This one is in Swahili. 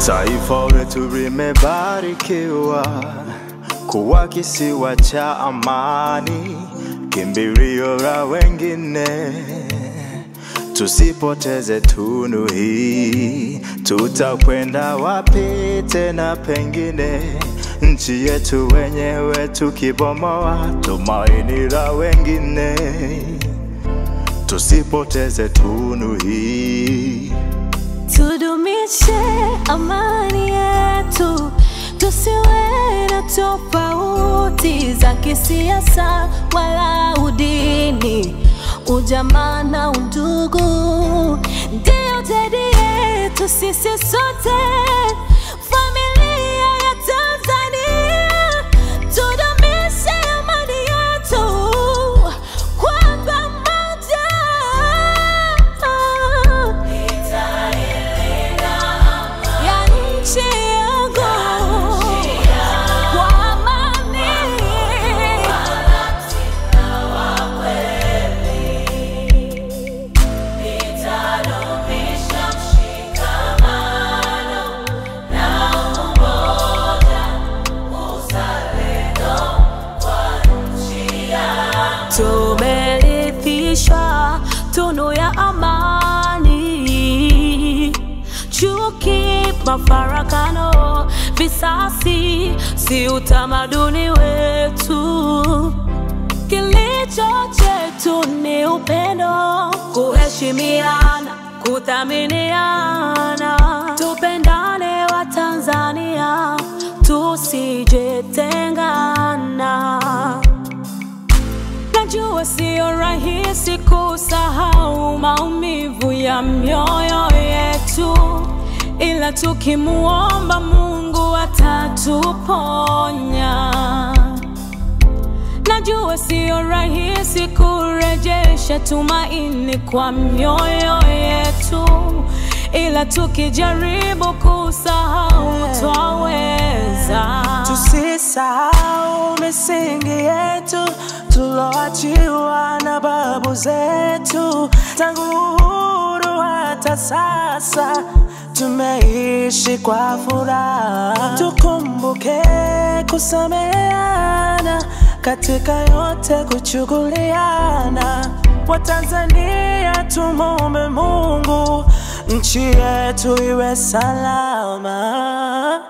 Taifa letu limebarikiwa kuwa kisiwa cha amani, kimbilio la wengine. Tusipoteze tunu hii, tutakwenda wapi tena pengine? Nchi yetu wenyewe tukibomoa tumaini la wengine. Tusipoteze tunu hii, tudumishe amani yetu, tusiwe na tofauti za kisiasa wala udini. Ujamaa na undugu ndio jadi yetu sisi sote, familia ya Tanzania. Tudumishe amani yetu kwa pamoja. Nitailinda amani ya nchi yangu kwa amani. Wanatina wa kweli, nitadumisha mshikamano na umoja, uzalendo kwa nchi yangu. Tumerithishwa tunu ya amani, chuki, mafarakano, visasi si utamaduni wetu. Kilicho chetu ni upendo, kuheshimiana, kuthaminiana. Tupendane wa Tanzania, tusijetengana. Najua sio rahisi kusahau maumivu ya mioyo yetu, ila tukimuomba Mungu atatuponya. Najua sio rahisi kurejesha tumaini kwa mioyo yetu, ila tukijaribu kusahau twaweza. Tusisahau misingi yetu tuloachiwa na babu zetu. Tangu uhuru hata sasa tumeishi kwa furaha. Tukumbuke kusameheana, katika yote kuchukuliana. Watanzania tumuombe Mungu, nchi yetu iwe salama.